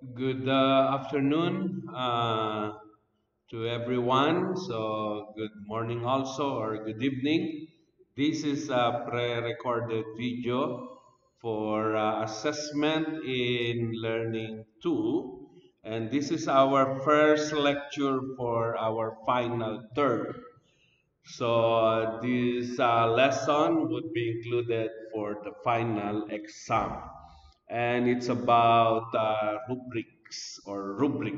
Good afternoon to everyone. So, good morning also, or good evening. This is a pre-recorded video for assessment in Learning 2. And this is our first lecture for our final term. So, this lesson would be included for the final exam. And it's about rubrics or rubric.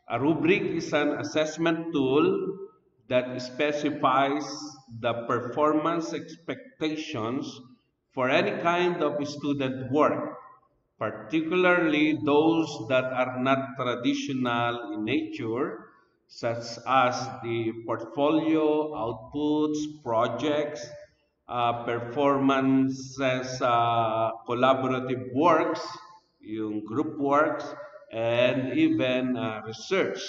A rubric is an assessment tool that specifies the performance expectations for any kind of student work, particularly those that are not traditional in nature, such as the portfolio, outputs, projects, performances, collaborative works, yung group works, and even research.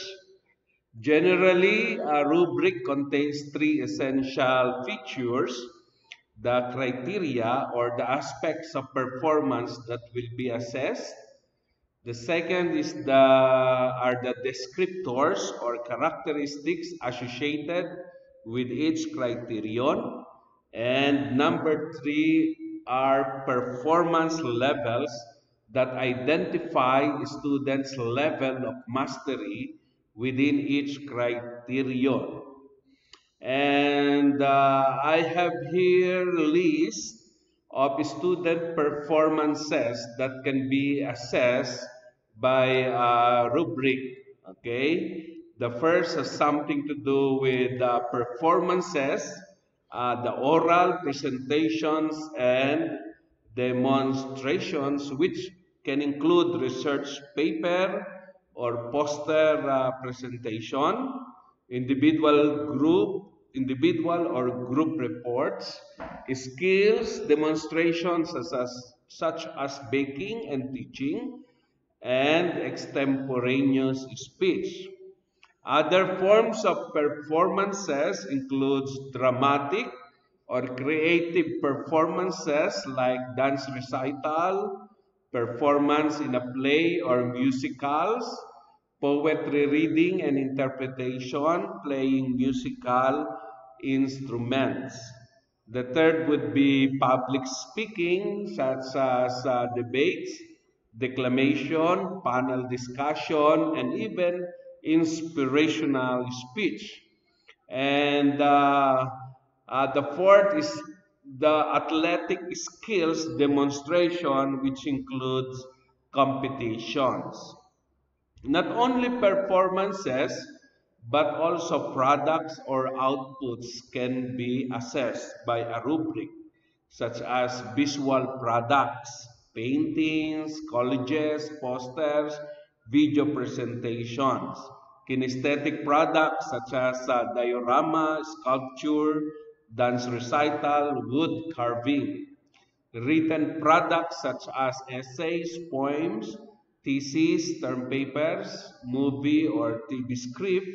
Generally, a rubric contains three essential features: the criteria or the aspects of performance that will be assessed. The second is the descriptors or characteristics associated with each criterion. And number three are performance levels that identify students' level of mastery within each criterion. And I have here list of student performances that can be assessed by a rubric. Okay, the first has something to do with performances, the oral presentations and demonstrations, which can include research paper or poster presentation, individual or group reports, skills demonstrations such as baking and teaching, and extemporaneous speech. Other forms of performances includes dramatic or creative performances like dance recital, performance in a play or musicals, poetry reading and interpretation, playing musical instruments. The third would be public speaking, such as debates, declamation, panel discussion, and even inspirational speech. And the fourth is the athletic skills demonstration, which includes competitions. Not only performances, but also products or outputs can be assessed by a rubric, such as visual products, paintings, collages, posters, video presentations, kinesthetic products such as diorama, sculpture, dance recital, wood carving, written products such as essays, poems, theses, term papers, movie or TV script,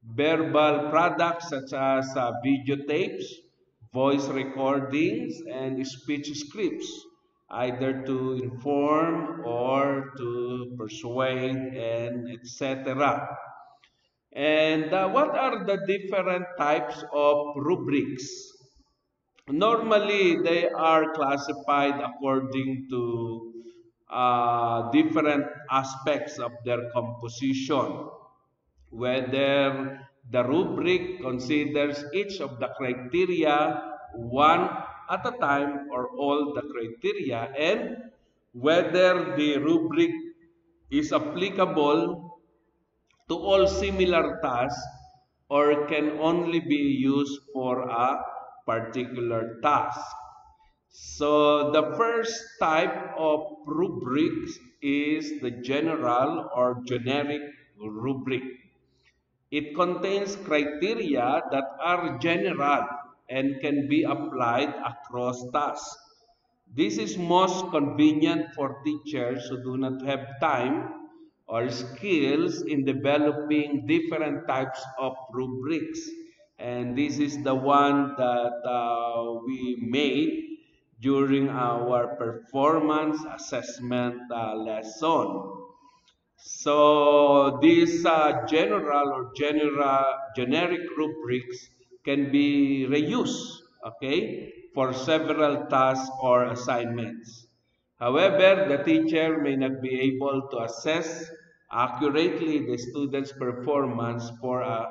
verbal products such as videotapes, voice recordings, and speech scripts, either to inform or to persuade, and etc. And what are the different types of rubrics? Normally, they are classified according to different aspects of their composition. Whether the rubric considers each of the criteria one at a time or all the criteria, and whether the rubric is applicable to all similar tasks or can only be used for a particular task. So the first type of rubrics is the general or generic rubric. It contains criteria that are general and can be applied across tasks. This is most convenient for teachers who do not have time or skills in developing different types of rubrics. And this is the one that we made during our performance assessment lesson. So these general or generic rubrics can be reused, okay, for several tasks or assignments. However, the teacher may not be able to assess accurately the student's performance for a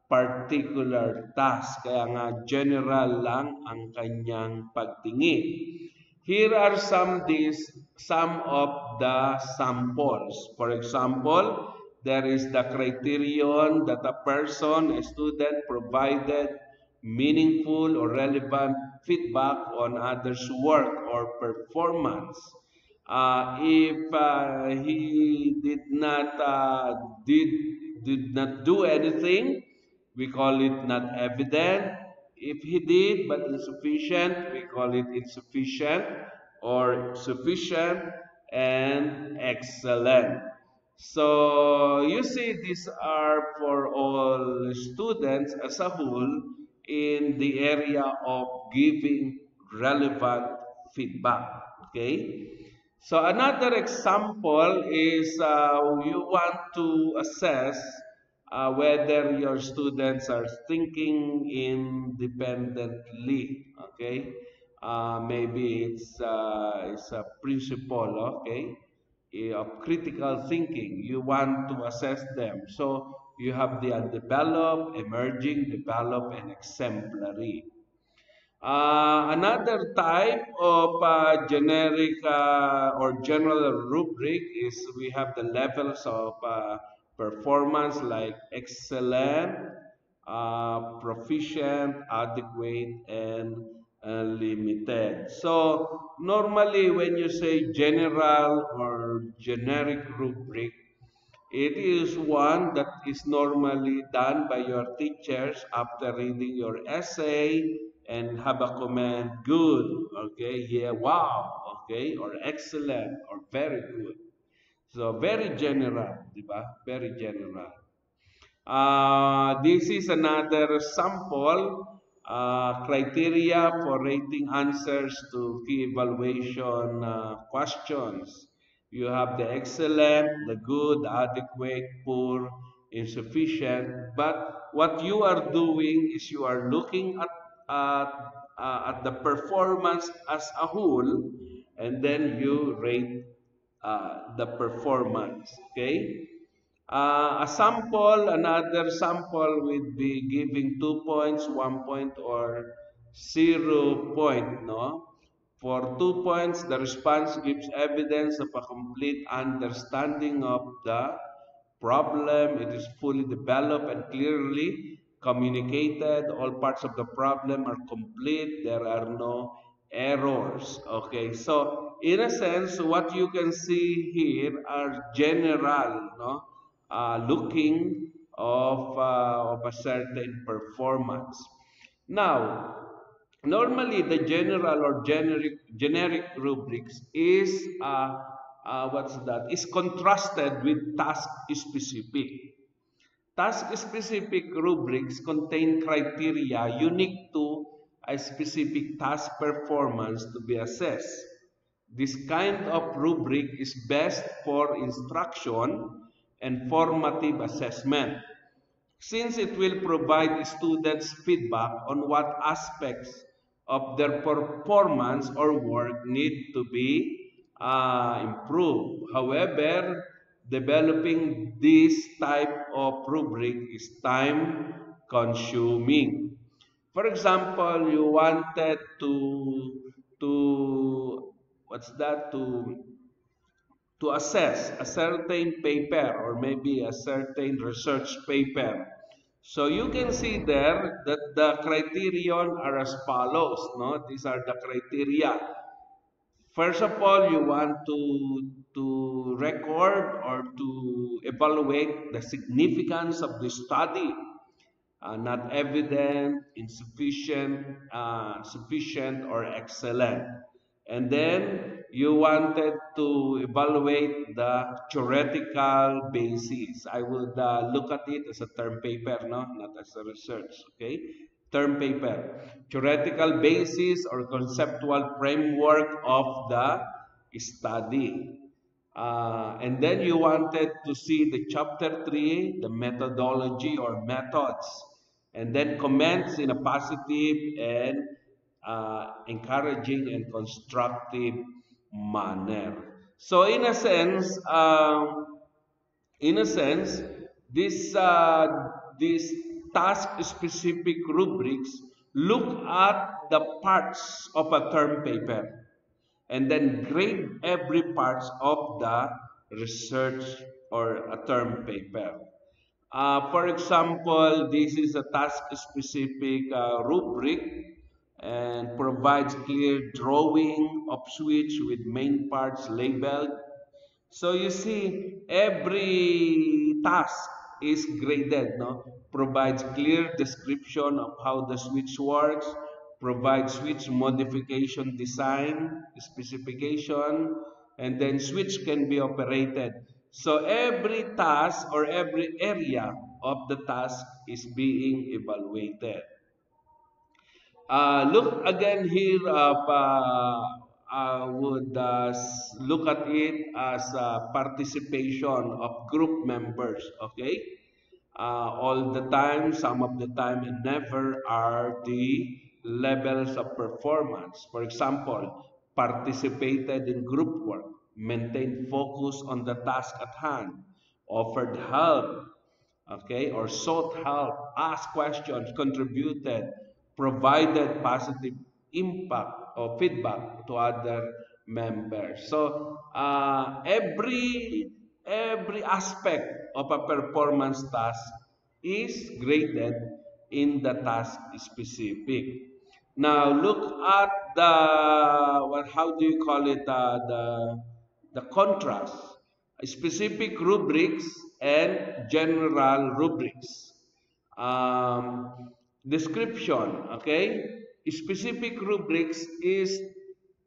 particular task. Kaya nga general lang ang kanyang pagtingin. Here are some of the samples. For example, there is the criterion that a person, a student provided meaningful or relevant feedback on others' work or performance. If he did did not do anything, we call it not evident. If he did but insufficient, we call it insufficient or sufficient and excellent. So you see, these are for all students as a whole in the area of giving relevant feedback. Okay. So another example is you want to assess whether your students are thinking independently. Okay, maybe it's a principle. Okay, of critical thinking. You want to assess them. So you have the undeveloped, emerging, developed, and exemplary. Another type of generic or general rubric is we have the levels of performance like excellent, proficient, adequate, and limited. So normally when you say general or generic rubric, it is one that is normally done by your teachers after reading your essay and have a comment, good, okay, yeah, wow, okay, or excellent, or very good. So very general, di ba? Very general. This is another sample criteria for rating answers to key evaluation questions. You have the excellent, the good, adequate, poor, insufficient. But what you are doing is you are looking at the performance as a whole, and then you rate the performance. Okay. Another sample would be giving 2 points, 1 point, or 0 point. No, for 2 points, the response gives evidence of a complete understanding of the problem. It is fully developed and clearly communicated. All parts of the problem are complete. There are no errors. Okay, so in a sense, what you can see here are general, no, looking of a certain performance. Now, normally the general or generic rubrics is what's that? Is contrasted with task specific. Task specific rubrics contain criteria unique to a specific task performance to be assessed. This kind of rubric is best for instruction and formative assessment, since it will provide students feedback on what aspects of their performance or work need to be improved. However, developing this type of rubric is time consuming. For example, you wanted to what's that to assess a certain paper or maybe a certain research paper. So you can see there that the criterion are as follows. No, these are the criteria. First of all, you want to record or to evaluate the significance of the study, not evident, insufficient, sufficient, or excellent. And then you wanted to evaluate the theoretical basis. I would look at it as a term paper, no, not as a research. Okay, term paper, theoretical basis or conceptual framework of the study. And then you wanted to see the chapter 3, the methodology or methods, and then comments in a positive and encouraging and constructive manner. So in a sense, this these task-specific rubrics look at the parts of a term paper and then grade every part of the research or a term paper. For example, this is a task-specific rubric and provides clear drawing of switch with main parts labeled. So you see, every task is graded, no? Provides clear description of how the switch works, provides switch modification design, specification, and then switch can be operated. So every task or every area of the task is being evaluated. Look again here, I would look at it as participation of group members, okay? All the time, some of the time, and never are the levels of performance. For example, participated in group work, maintained focus on the task at hand, offered help, okay, or sought help, asked questions, contributed, provided positive impact or feedback to other members. So every aspect of a performance task is graded in the task specific. Now look at the what? How do you call it? The contrast, specific rubrics and general rubrics. Description, okay? Specific rubrics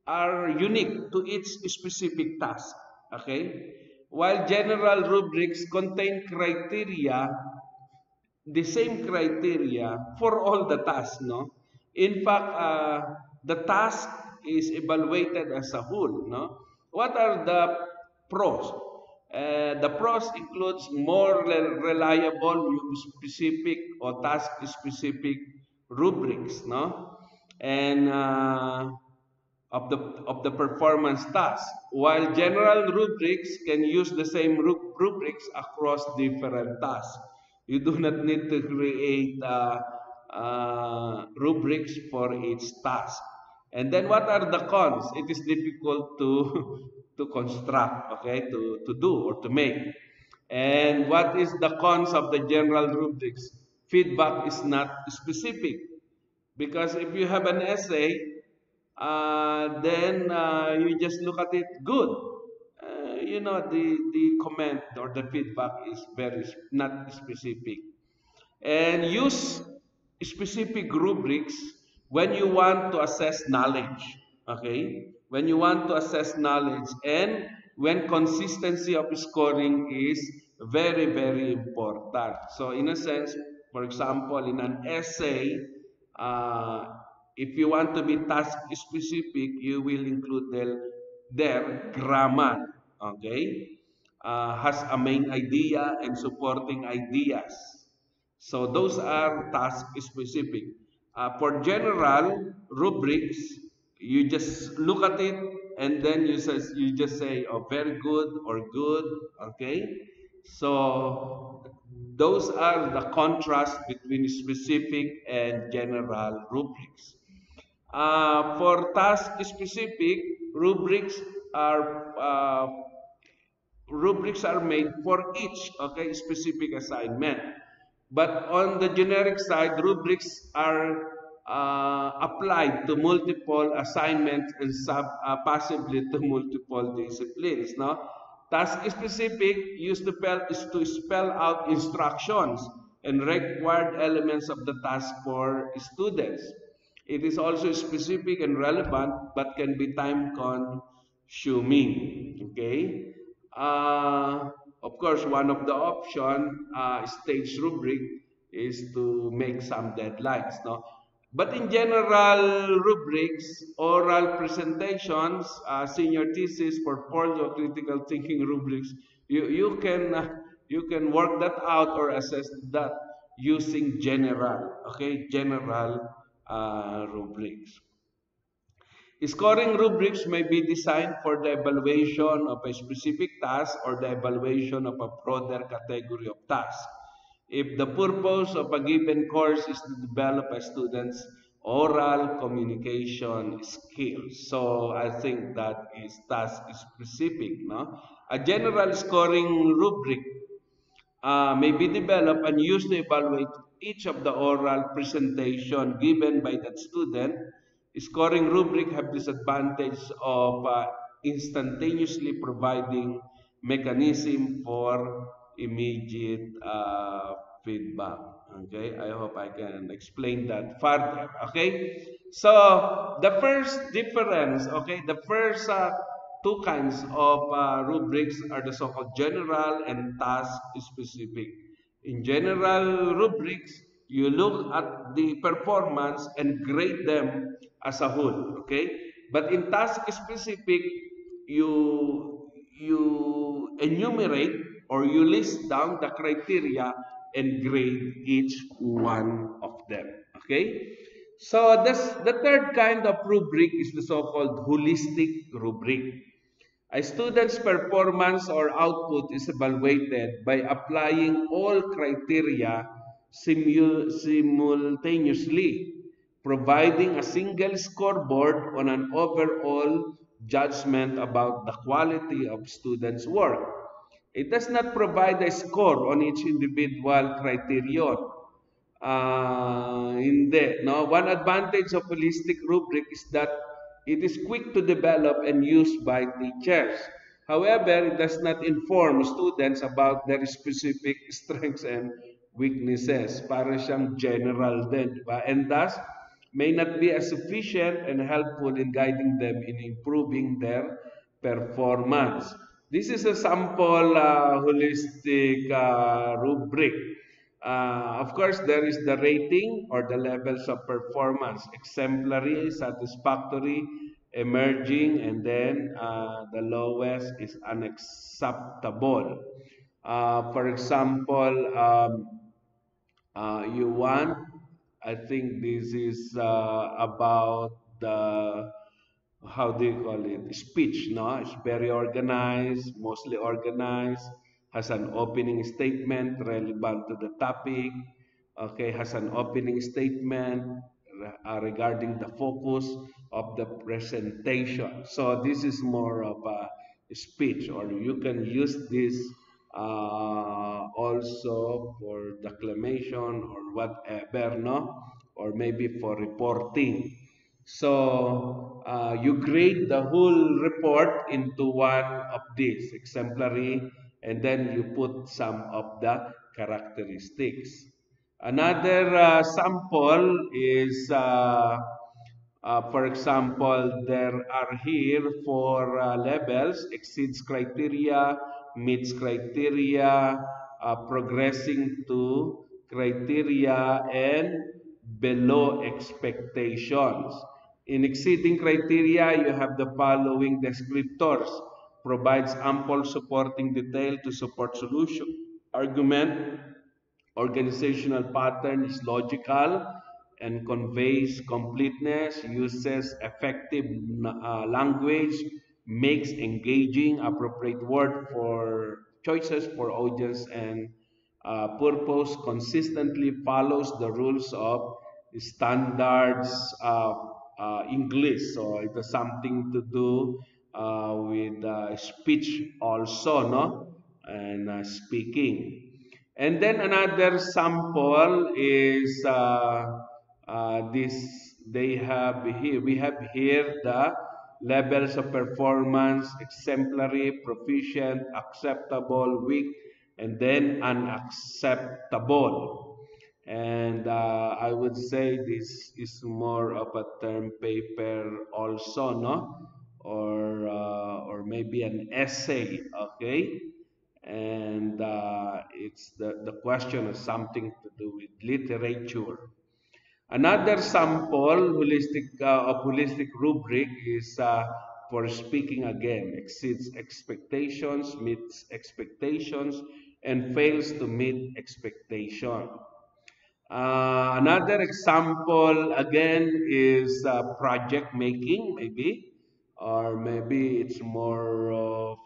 are unique to each specific task, okay? While general rubrics contain criteria, the same criteria for all the tasks, no? In fact, the task is evaluated as a whole, no? What are the pros? The pros includes more reliable specific or task specific rubrics, no? And of the performance task, while general rubrics can use the same rubrics across different tasks. You do not need to create rubrics for each task. And then what are the cons? It is difficult to to construct, okay, to do or to make. And what is the cons of the general rubrics? Feedback is not specific. Because if you have an essay, then you just look at it, good. The comment or the feedback is very not specific. And use specific rubrics when you want to assess knowledge. Okay? When you want to assess knowledge and when consistency of scoring is very, very important. So in a sense, for example, in an essay, uh, if you want to be task specific, you will include their grammar. Okay? Has a main idea and supporting ideas. So those are task specific. For general rubrics, you just look at it and then you just say, oh, very good or good. Okay. So those are the contrast between specific and general rubrics. For task specific, are uh, rubrics are made for each, okay, specific assignment. But on the generic side, rubrics are applied to multiple assignments and possibly to multiple disciplines. No? Task specific is to spell out instructions and required elements of the task for students. It is also specific and relevant, but can be time consuming. Okay. Of course, one of the option stage rubric is to make some deadlines. No, But in general rubrics, oral presentations, senior thesis, portfolio, critical thinking rubrics, you can work that out or assess that using general rubrics. Scoring rubrics may be designed for the evaluation of a specific task or the evaluation of a broader category of tasks. If the purpose of a given course is to develop a student's oral communication skills. So I think that is task specific, no? A general scoring rubric may be developed and used to evaluate each of the oral presentation given by that student. Scoring rubric have disadvantage of instantaneously providing mechanism for immediate feedback. Okay, I hope I can explain that further. Okay, so the first difference, okay, the first two kinds of rubrics are the so-called general and task specific. In general rubrics, you look at the performance and grade them as a whole, okay? But in task specific, you enumerate or you list down the criteria and grade each one of them, okay? So the third kind of rubric is the so-called holistic rubric. A student's performance or output is evaluated by applying all criteria simultaneously, providing a single scoreboard on an overall judgment about the quality of students' work. It does not provide a score on each individual criterion. Hindi. No? One advantage of holistic rubric is that it is quick to develop and used by teachers. However, it does not inform students about their specific strengths and weaknesses. Para siyang general din, di ba? And thus, may not be as sufficient and helpful in guiding them in improving their performance. This is a sample holistic rubric. Of course, there is the rating or the levels of performance: exemplary, satisfactory, emerging, and then the lowest is unacceptable. For example, you want, I think this is about the, how do you call it, speech, no? It's very organized, mostly organized, has an opening statement relevant to the topic, okay, has an opening statement regarding the focus of the presentation. So this is more of a speech, or you can use this also for declamation or whatever, no? Or maybe for reporting. So you grade the whole report into one of these, exemplary, and then you put some of the characteristics. Another sample is, for example, there are here four levels: exceeds criteria, meets criteria, progressing to criteria, and below expectations. In exceeding criteria, you have the following descriptors: provides ample supporting detail to support solution, argument, organizational pattern is logical and conveys completeness, uses effective language, makes engaging, appropriate word for choices for audience and purpose, consistently follows the rules of standards English. So it has something to do with speech also, no? And speaking. And then another sample is this. They have here. We have here the levels of performance: exemplary, proficient, acceptable, weak, and then unacceptable. And I would say this is more of a term paper also, no? Or maybe an essay, okay? And it's the question has something to do with literature. Another sample of holistic rubric is for speaking again, exceeds expectations, meets expectations, and fails to meet expectation. Another example again is project making, maybe, or maybe it's more of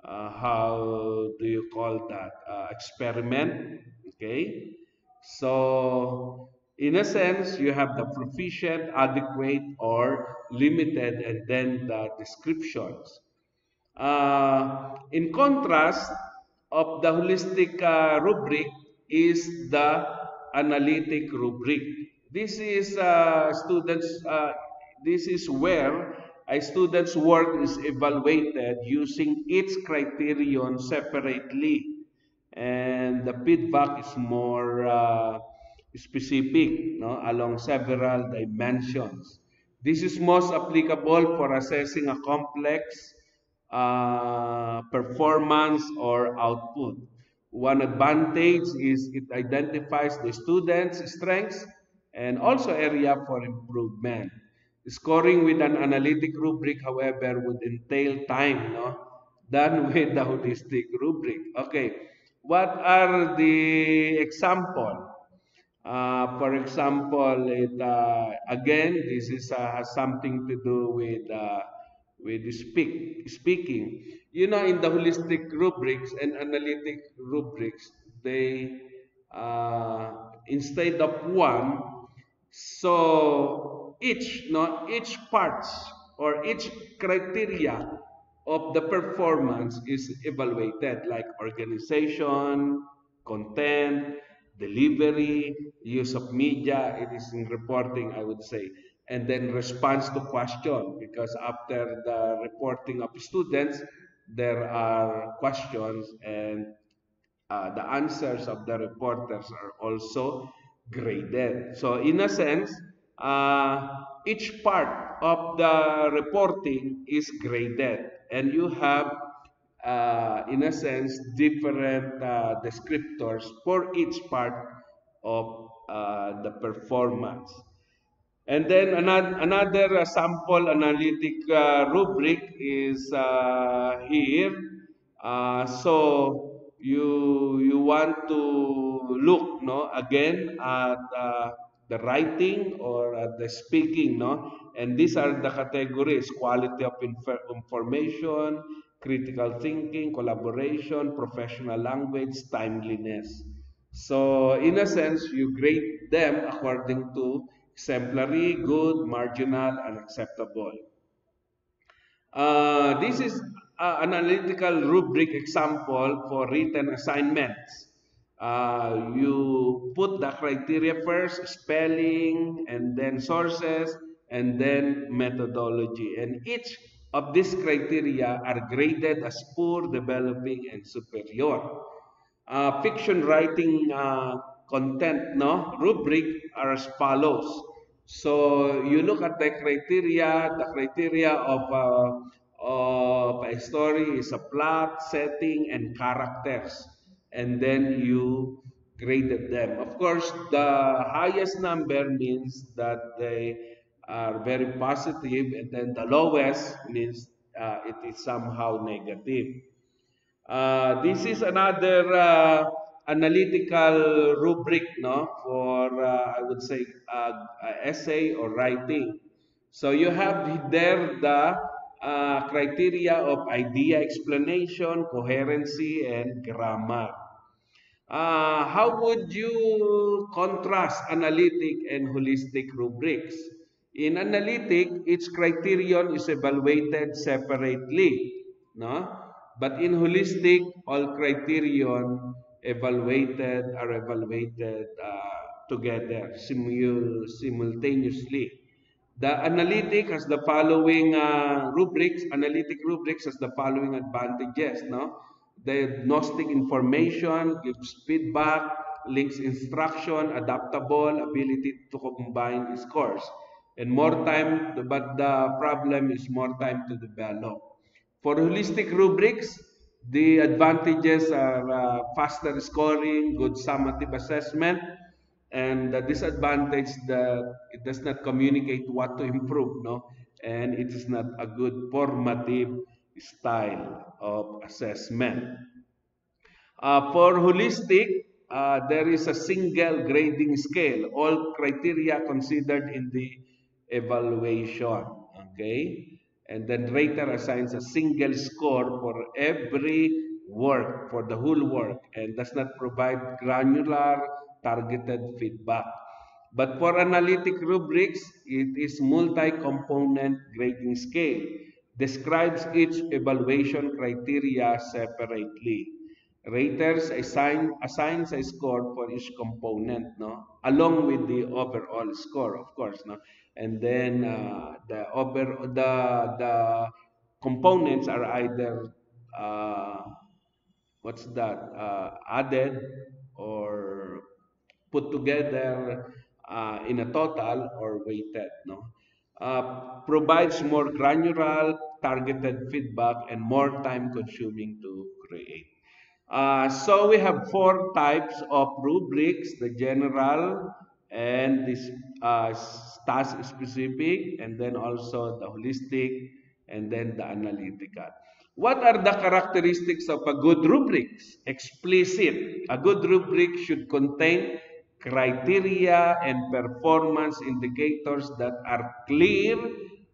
how do you call that? Experiment. Okay, so in a sense, you have the proficient, adequate, or limited, and then the descriptions. In contrast of the holistic rubric is the analytic rubric. This is students. This is where a student's work is evaluated using each criterion separately, and the feedback is more specific, no, along several dimensions. This is most applicable for assessing a complex performance or output. One advantage is it identifies the student's strengths and also area for improvement. Scoring with an analytic rubric, however, would entail time, no, than with the holistic rubric. Okay, what are the example? For example, again, this is has something to do with speaking. You know, in the holistic rubrics and analytic rubrics, they instead of one, so each, no, each parts or each criteria of the performance is evaluated, like organization, content, delivery, use of media. It is in reporting, I would say, and then response to question, because after the reporting of students, there are questions, and the answers of the reporters are also graded. So in a sense, each part of the reporting is graded, and you have, in a sense, different descriptors for each part of the performance. And then another sample analytic rubric is here. So you want to look, no, again at the writing or at the speaking, no, and these are the categories: quality of information, critical thinking, collaboration, professional language, timeliness. So in a sense, you grade them according to exemplary, good, marginal, and acceptable. This is an analytical rubric example for written assignments. You put the criteria first, spelling, and then sources, and then methodology. And each of these criteria are graded as poor, developing, and superior. Fiction writing content, no, rubric are as follows. So you look at the criteria. The criteria of a story is a plot, setting, and characters, and then you graded them. Of course, the highest number means that they are very positive, and then the lowest means it is somehow negative. This is another analytical rubric, no, for I would say essay or writing. So you have there the criteria of idea explanation, coherency, and grammar. How would you contrast analytic and holistic rubrics? In analytic, each criterion is evaluated separately, no? But in holistic, all criterion are evaluated together, simultaneously. The analytic has the following rubrics. Analytic rubrics has the following advantages. No, diagnostic information gives feedback, links instruction, adaptable, ability to combine scores, and more time. But the problem is more time to develop. For holistic rubrics, the advantages are faster scoring, good summative assessment, And the disadvantage that it does not communicate what to improve, no, and it is not a good formative style of assessment. For holistic, there is a single grading scale, all criteria considered in the evaluation. Okay? And then rater assigns a single score for every work, for the whole work, and does not provide granular, targeted feedback. But for analytic rubrics, it is multi-component grading scale, describes each evaluation criteria separately. Raters assigns a score for each component, no, along with the overall score, of course, no, and then the components are either what's that added or put together in a total or weighted, no, provides more granular targeted feedback and more time consuming to create. So we have four types of rubrics: the general and this task specific, and then also the holistic, and then the analytical. What are the characteristics of a good rubric? Explicit. A good rubric should contain criteria and performance indicators that are clear,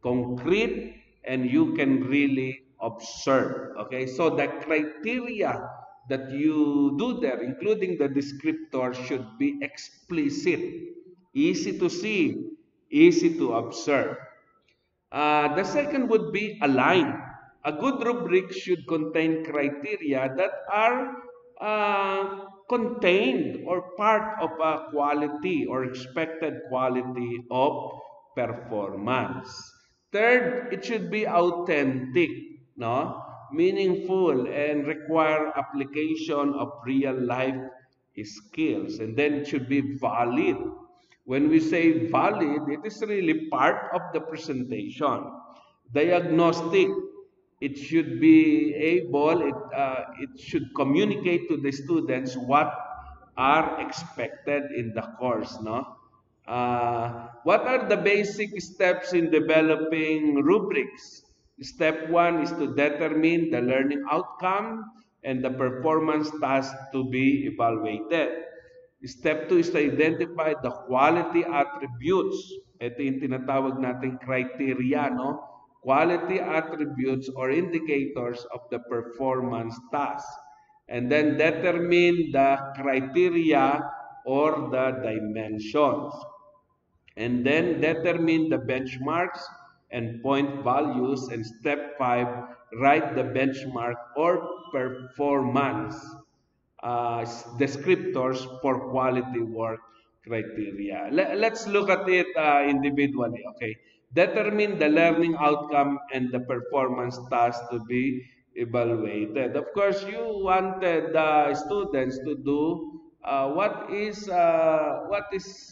concrete, and you can really observe. Okay, so the criteria that you do there, including the descriptor, should be explicit, easy to see, easy to observe. The second would be align. A good rubric should contain criteria that are contained or part of a quality or expected quality of performance. Third, it should be authentic, no? Meaningful and require application of real life skills. And then it should be valid. When we say valid, it is really part of the presentation. Diagnostic, it should be able, it should communicate to the students what are expected in the course, no? What are the basic steps in developing rubrics? Step one is to determine the learning outcome and the performance task to be evaluated. Step 2 is to identify the quality attributes. Ito yung tinatawag nating criteria, no? Quality attributes or indicators of the performance task. And then determine the criteria or the dimensions. And then determine the benchmarks and point values. And step 5, write the benchmark or performance descriptors for quality work criteria. Let's look at it individually, okay? Determine the learning outcome and the performance task to be evaluated. Of course, you wanted the students to do what is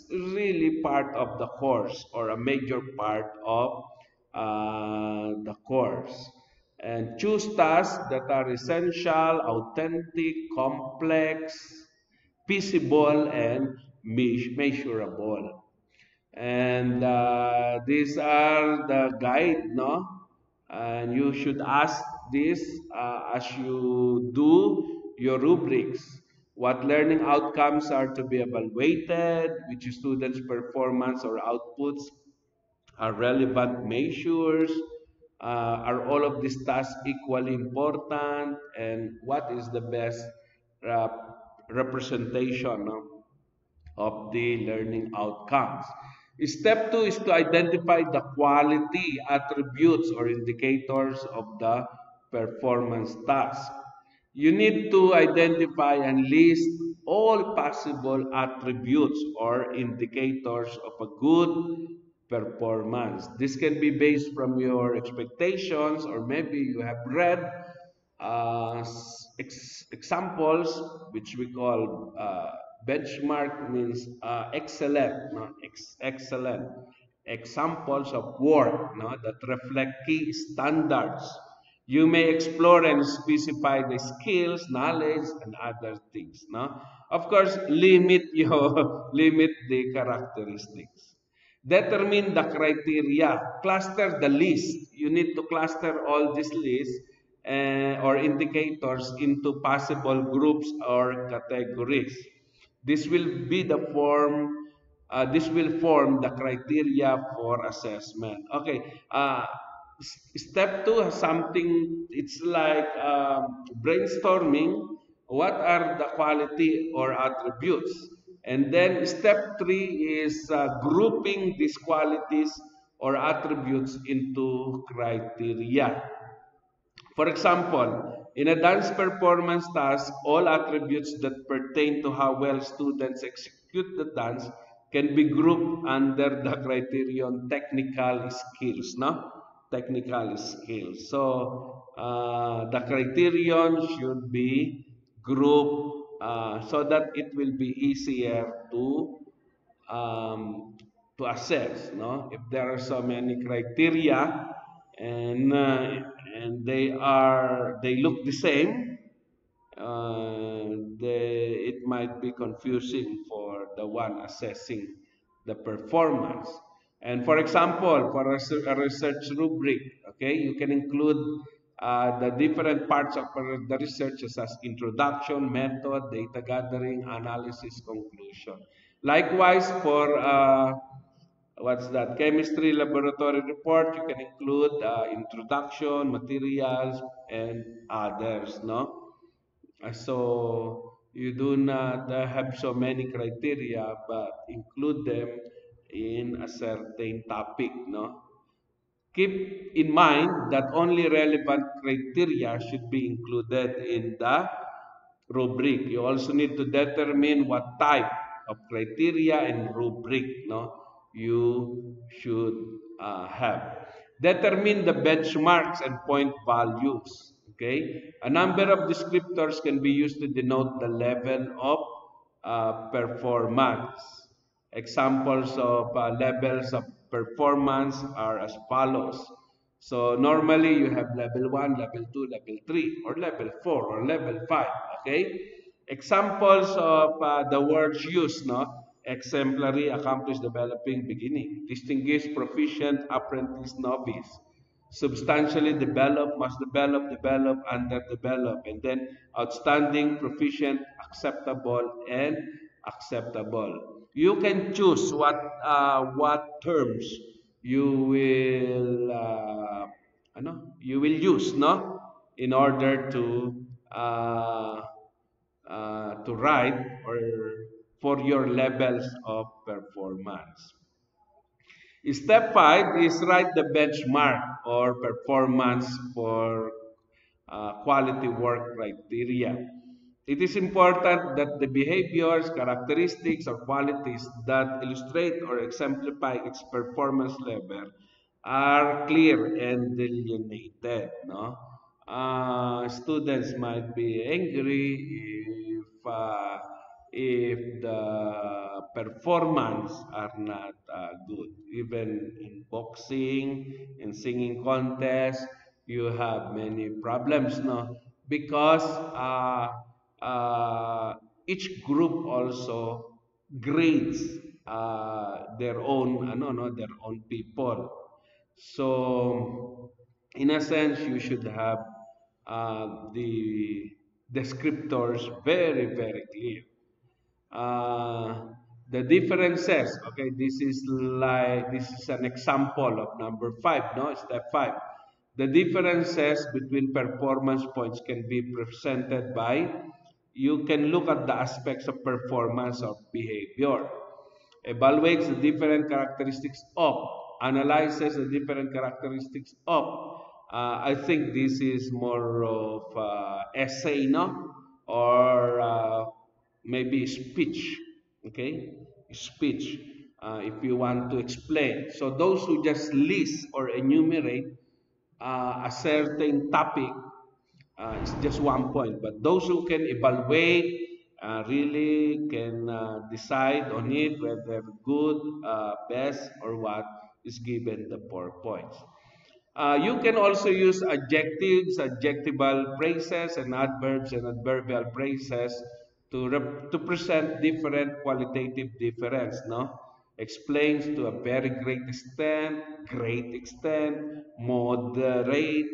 really part of the course or a major part of the course, and choose tasks that are essential, authentic, complex, feasible, and measurable. And these are the guide, no? And you should ask this as you do your rubrics. What learning outcomes are to be evaluated, which students' performance or outputs are relevant measures, are all of these tasks equally important, and what is the best uh, representation of the learning outcomes. Step 2 is to identify the quality attributes or indicators of the performance task. You need to identify and list all possible attributes or indicators of a good performance. This can be based from your expectations, or maybe you have read examples, which we call benchmark means excellent, no? Excellent examples of work, no, that reflect key standards You may explore and specify the skills, knowledge, and other things. No, of course, limit your limit the characteristics. Determine the criteria. Cluster the list. You need to cluster all these lists or indicators into possible groups or categories. This will be the form. This will form the criteria for assessment. Okay. Step two has something. It's like brainstorming. What are the quality or attributes? And then step three is grouping these qualities or attributes into criteria. For example, in a dance performance task, all attributes that pertain to how well students execute the dance can be grouped under the criterion technical skills, no? Technical skills. So, the criterion should be grouped so that it will be easier um, to assess, no? If there are so many criteria and they look the same, it might be confusing for the one assessing the performance. And for example, for a research rubric, okay, you can include the different parts of the research such as introduction, method, data gathering, analysis, conclusion. Likewise, for what's that? Chemistry laboratory report, you can include introduction, materials, and others, no? So you do not have so many criteria, but include them in a certain topic, no? Keep in mind that only relevant criteria should be included in the rubric. You also need to determine what type of criteria and rubric, no, you should have. Determine the benchmarks and point values. Okay, a number of descriptors can be used to denote the level of performance. Examples of levels of performance are as follows. So normally you have level 1, level 2, level 3, or level 4, or level 5. Okay? Examples of the words used, no? Exemplary, accomplished, developing, beginning. Distinguished, proficient, apprentice, novice. Substantially developed, must develop, develop, underdevelop. And then outstanding, proficient, acceptable, and acceptable. You can choose what terms you will you will use, no, in order uh, to write or for your levels of performance. Step 5 is write the benchmark or performance for quality work criteria. It is important that the behaviors, characteristics, or qualities that illustrate or exemplify its performance level are clear and delineated. No, students might be angry if the performance are not good. Even in boxing, in singing contest, you have many problems, no? Because uh, each group also grades their own, no, their own people. So, in a sense, you should have the descriptors very, very clear. Uh, the differences, okay, this is an example of number 5, no, step 5. The differences between performance points can be presented by, you can look at the aspects of performance of behavior, evaluates the different characteristics of, analyzes the different characteristics of. I think this is more of essay, no? Or maybe speech, okay? Speech, if you want to explain. So those who just list or enumerate a certain topic, it's just one point. But those who can evaluate really can decide on it whether good, best, or what is given the 4 points. You can also use adjectives, adjectival phrases, and adverbial phrases to present different qualitative difference, no? Explains to a very great extent, moderate,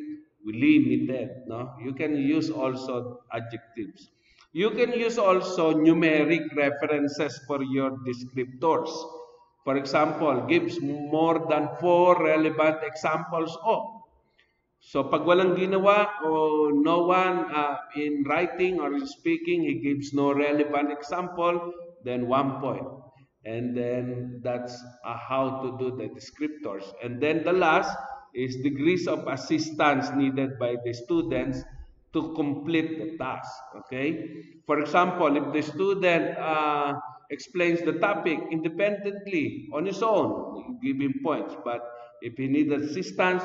limited, no? You can use also adjectives. You can use also numeric references for your descriptors. For example, gives more than 4 relevant examples of. So pag walang ginawa o no one in writing or in speaking, he gives no relevant example, then 1 point. And then that's how to do the descriptors. And then the last is degrees of assistance needed by the students to complete the task. Okay? For example, if the student explains the topic independently on his own, you give him points. But if he needs assistance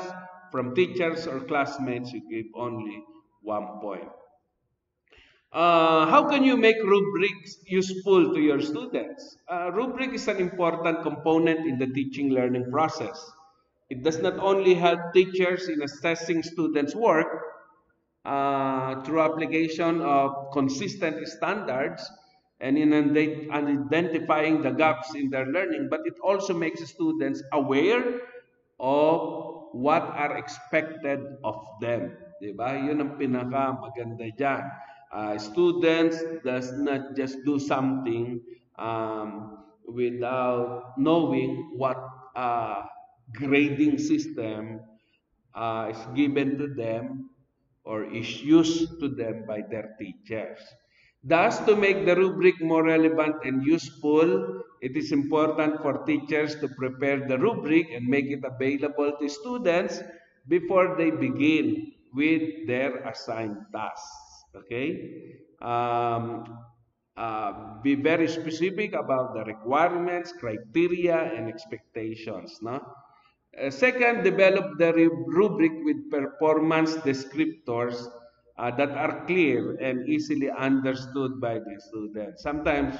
from teachers or classmates, you give only 1 point. How can you make rubrics useful to your students? Rubric is an important component in the teaching learning process. It does not only help teachers in assessing students' work, through application of consistent standards and in identifying the gaps in their learning, but it also makes students aware of what are expected of them. Diba? Yun ang pinaka-maganda dyan. Students does not just do something without knowing what grading system is given to them or is used to them by their teachers. Thus, to make the rubric more relevant and useful, it is important for teachers to prepare the rubric and make it available to students before they begin with their assigned tasks. Okay? Be very specific about the requirements, criteria, and expectations. No? Second, develop the rubric with performance descriptors that are clear and easily understood by the student. Sometimes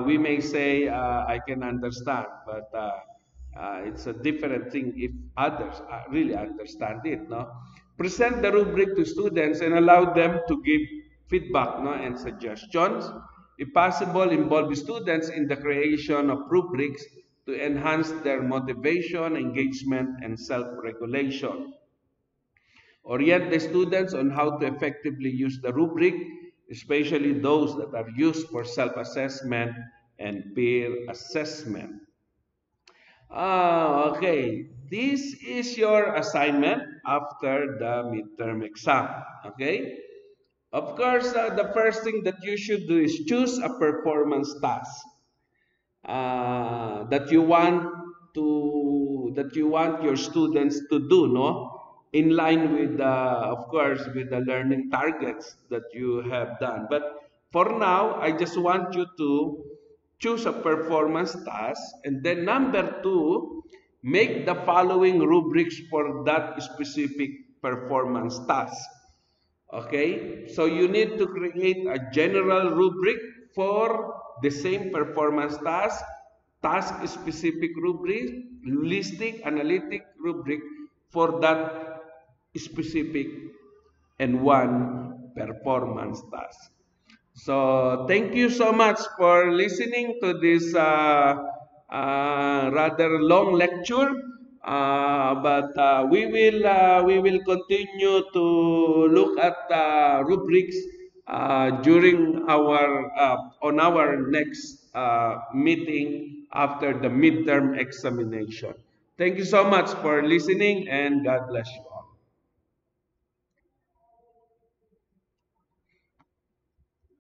we may say, I can understand, but it's a different thing if others really understand it. No? Present the rubric to students and allow them to give feedback, no, and suggestions. If possible, involve students in the creation of rubrics to enhance their motivation, engagement, and self-regulation. Orient the students on how to effectively use the rubric, especially those that are used for self-assessment and peer assessment. Okay, this is your assignment after the midterm exam. Okay, of course, the first thing that you should do is choose a performance task that you want your students to do, no, in line with the, of course, with the learning targets that you have done. But for now, I just want you to choose a performance task, and then number two, make the following rubrics for that specific performance task. Okay, so you need to create a general rubric for the same performance task, task-specific rubric, listing, analytic rubric for that specific and one performance task. So thank you so much for listening to this rather long lecture. But we will continue to look at rubrics during our on our next meeting after the midterm examination. Thank you so much for listening, and God bless you.